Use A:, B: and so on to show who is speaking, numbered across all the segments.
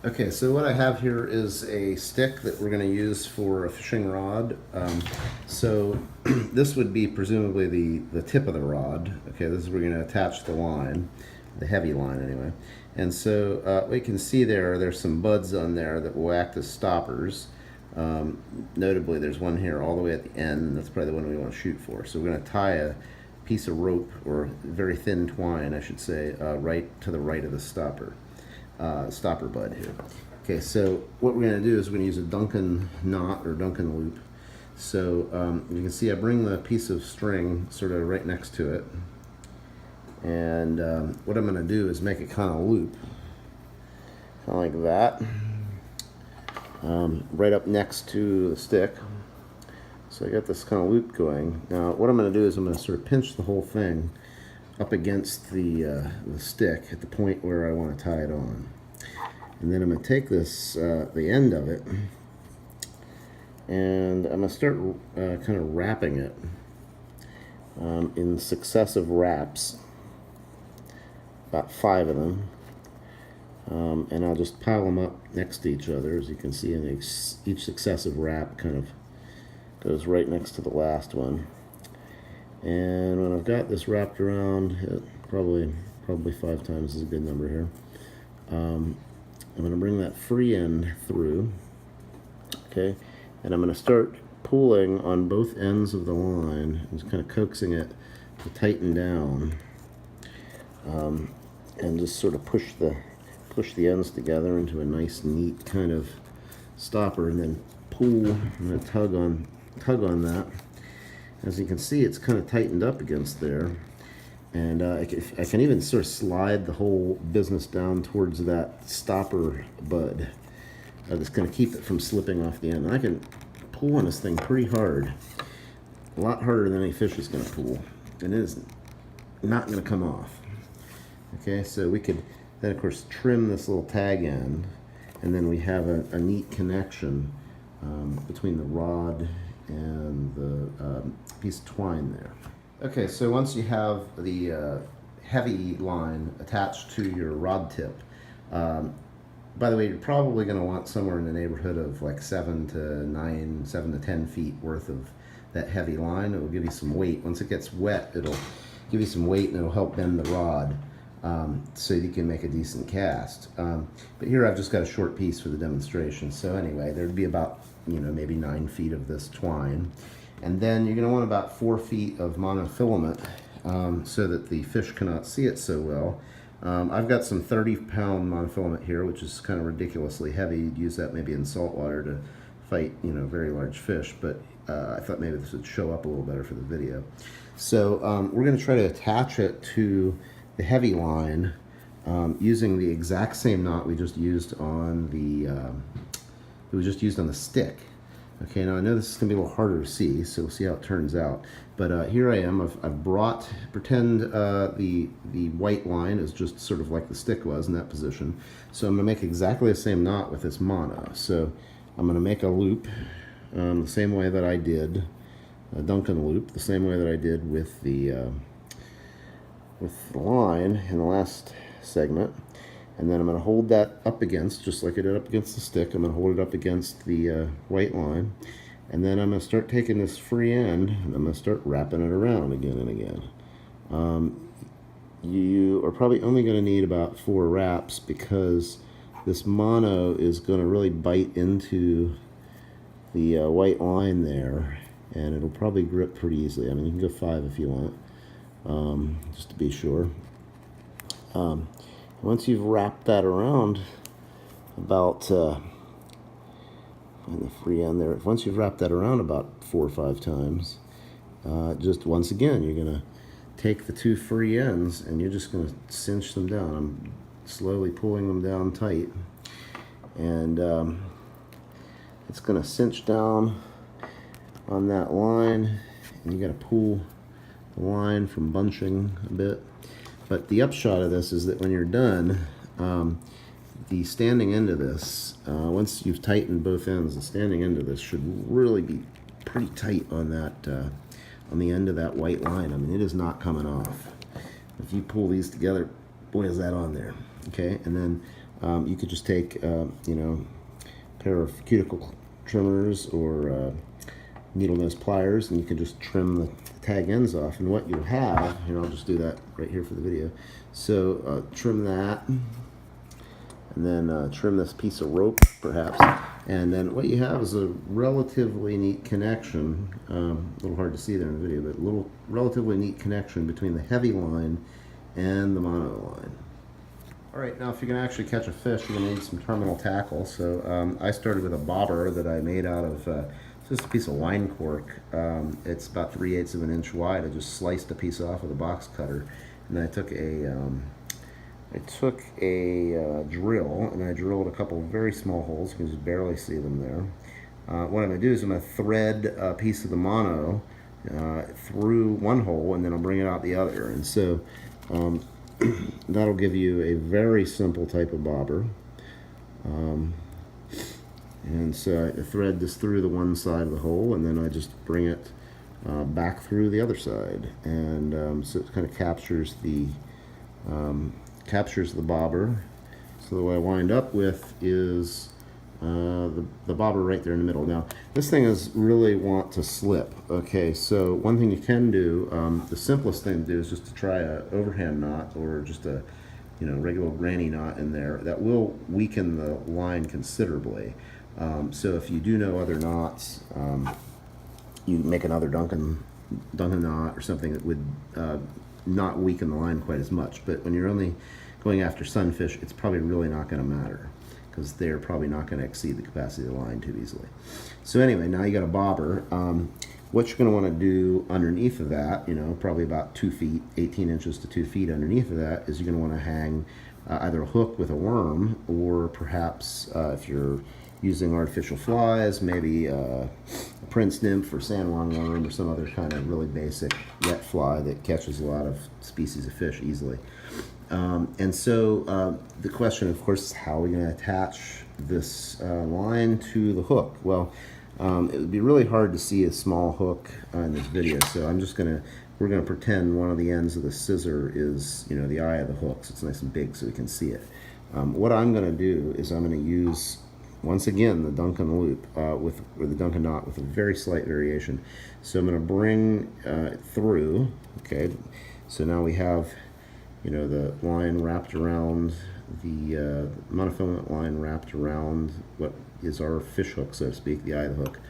A: Okay, so what I have here is a stick that we're going to use for a fishing rod. So this would be presumably the tip of the rod. Okay, this is where we're going to attach the line, the heavy line anyway. And so we can see there's some buds on there that will act as stoppers. Notably, there's one here all the way at the end, and that's probably the one we want to shoot for. So we're going to tie a piece of rope, or very thin twine, I should say, right to the right of the stopper bud here. Okay, so what we're going to do is we're going to use a Duncan knot or Duncan loop. So you can see I bring the piece of string sort of right next to it, and what I'm going to do is make it kind of loop, kind of like that, right up next to the stick. So I got this kind of loop going. Now what I'm going to do is I'm going to sort of pinch the whole thing up against the stick at the point where I want to tie it on. And then I'm going to take this, the end of it, and I'm going to start kind of wrapping it in successive wraps, about 5 of them. And I'll just pile them up next to each other. As you can see, in each successive wrap kind of goes right next to the last one. And when I've got this wrapped around, probably 5 times is a good number here. I'm going to bring that free end through, okay, and I'm going to start pulling on both ends of the line, and just kind of coaxing it to tighten down, and just sort of push the ends together into a nice, neat kind of stopper, and then pull and tug on that. As you can see, it's kind of tightened up against there, and I can even sort of slide the whole business down towards that stopper bud. That's going to keep it from slipping off the end. And I can pull on this thing pretty hard, a lot harder than any fish is going to pull, and it is not going to come off. Okay, so we could then of course trim this little tag end, and then we have a neat connection between the rod and the piece of twine there. Okay, so once you have the heavy line attached to your rod tip, by the way, you're probably going to want somewhere in the neighborhood of like 7 to 10 feet worth of that heavy line. It will give you some weight. Once it gets wet, it'll give you some weight, and it'll help bend the rod so you can make a decent cast. But here I've just got a short piece for the demonstration. So anyway, there'd be about, maybe 9 feet of this twine. And then you're going to want about 4 feet of monofilament so that the fish cannot see it so well. I've got some 30-pound monofilament here, which is kind of ridiculously heavy. You'd use that maybe in saltwater to fight, very large fish, but I thought maybe this would show up a little better for the video. So we're going to try to attach it to the heavy line using the exact same knot we just used on the stick. Okay, now I know this is going to be a little harder to see, so we'll see how it turns out. But here I am. I've brought, pretend the white line is just sort of like the stick was in that position. So I'm going to make exactly the same knot with this mono. So I'm going to make a loop the same way that I did, a Duncan loop, the same way that I did with the line in the last segment. And then I'm going to hold that up against, just like I did up against the stick, I'm going to hold it up against the white line. And then I'm going to start taking this free end, and I'm going to start wrapping it around again and again. You are probably only going to need about 4 wraps, because this mono is going to really bite into the white line there, and it'll probably grip pretty easily. I mean, you can go 5 if you want, just to be sure. Once you've wrapped that around about in the free end there, once you've wrapped that around about 4 or 5 times, just once again, you're going to take the 2 free ends and you're just going to cinch them down. I'm slowly pulling them down tight, and it's going to cinch down on that line, and you got to pull the line from bunching a bit. But the upshot of this is that when you're done, the standing end of this, once you've tightened both ends, the standing end of this should really be pretty tight on that, on the end of that white line. I mean, it is not coming off. If you pull these together, boy, is that on there. Okay, and then You could just take, you know, a pair of cuticle trimmers or needle nose pliers, and you can just trim the tag ends off. And what you'll have, here, I'll just do that right here for the video. So trim that, and then trim this piece of rope perhaps, and then what you have is a relatively neat connection, a little hard to see there in the video, but a little relatively neat connection between the heavy line and the mono line. All right, now if you're going to actually catch a fish, you're going to need some terminal tackle. So I started with a bobber that I made out of just a piece of wine cork. It's about 3/8 of an inch wide. I just sliced a piece off with a box cutter, and I took a drill, and I drilled a couple of very small holes. You can just barely see them there. What I'm going to do is I'm going to thread a piece of the mono through one hole, and then I'll bring it out the other. And so that'll give you a very simple type of bobber. And so I thread this through the one side of the hole, and then I just bring it back through the other side. And so it kind of captures the bobber. So what I wind up with is the bobber right there in the middle. Now this thing is really want to slip. Okay, so one thing you can do, the simplest thing to do is just to try a overhand knot, or just a regular granny knot in there. That will weaken the line considerably. So if you do know other knots, you make another Duncan knot or something that would not weaken the line quite as much. But when you're only going after sunfish, it's probably really not going to matter, because they're probably not going to exceed the capacity of the line too easily. So anyway, now you got a bobber. What you're going to want to do underneath of that, probably about 2 feet, 18 inches to 2 feet underneath of that, is you're going to want to hang either a hook with a worm, or perhaps if you're using artificial flies, maybe a prince nymph or San Juan worm, or some other kind of really basic wet fly that catches a lot of species of fish easily. And so the question, of course, is how are we going to attach this line to the hook? Well, it would be really hard to see a small hook in this video, so we're going to pretend one of the ends of the scissor is, the eye of the hook, so it's nice and big so we can see it. What I'm going to do is I'm going to use, once again, the Duncan loop or the Duncan knot with a very slight variation. So I'm going to bring it through. Okay, so now we have, the line wrapped around the monofilament line wrapped around what is our fish hook, so to speak, the eye of the hook.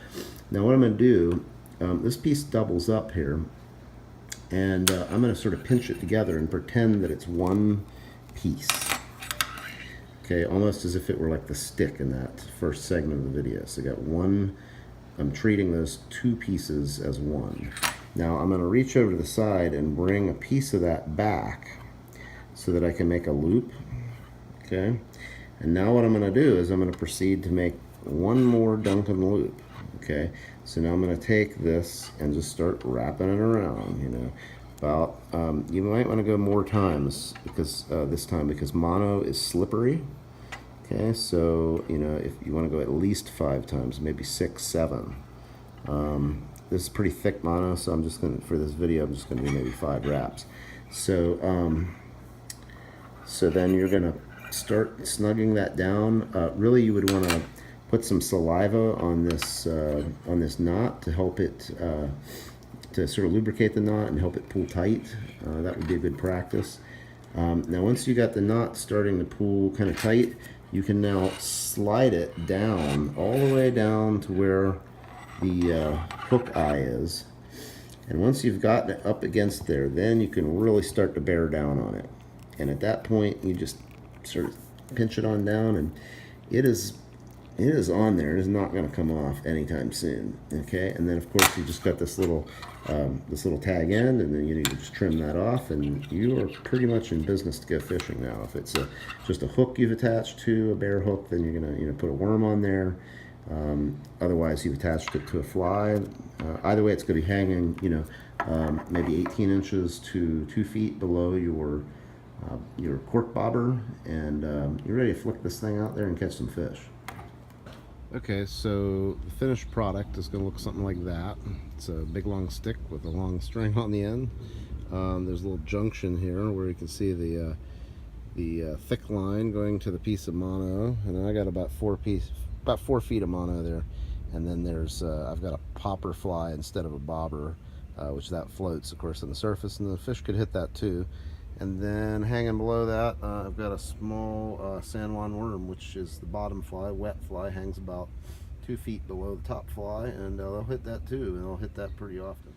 A: Now what I'm going to do, this piece doubles up here, and I'm going to sort of pinch it together and pretend that it's one piece. Okay, almost as if it were like the stick in that first segment of the video. So I got one, I'm treating those two pieces as one. Now I'm going to reach over to the side and bring a piece of that back so that I can make a loop. Okay, and now what I'm going to do is I'm going to proceed to make one more Duncan loop. Okay, so now I'm going to take this and just start wrapping it around, about, you might want to go more times, because this time, because mono is slippery. Okay, so if you want to go at least 5 times, maybe 6, 7. This is pretty thick mono, so I'm just going to, for this video, I'm just going to do maybe 5 wraps. So so then you're going to start snugging that down. Really, you would want to put some saliva on this knot to help it to sort of lubricate the knot and help it pull tight. That would be a good practice. Now once you got the knot starting to pull kind of tight, you can now slide it down, all the way down to where the hook eye is. And once you've gotten it up against there, then you can really start to bear down on it. And at that point, you just sort of pinch it on down, and it is on there. It is not going to come off anytime soon. Okay, and then of course you just got this little tag end, and then you need to just trim that off, and you are pretty much in business to go fishing now. If it's just a hook you've attached to a bare hook, then you're gonna put a worm on there. Otherwise, you've attached it to a fly. Either way, it's going to be hanging, maybe 18 inches to 2 feet below your cork bobber, and you're ready to flick this thing out there and catch some fish. Okay, so the finished product is going to look something like that. It's a big long stick with a long string on the end. There's a little junction here where you can see the thick line going to the piece of mono, and I got about 4 feet of mono there. And then there's I've got a popper fly instead of a bobber, which that floats, of course, on the surface, and the fish could hit that too. And then hanging below that, I've got a small San Juan worm, which is the bottom fly, wet fly, hangs about 2 feet below the top fly, and they'll hit that too, and they'll hit that pretty often.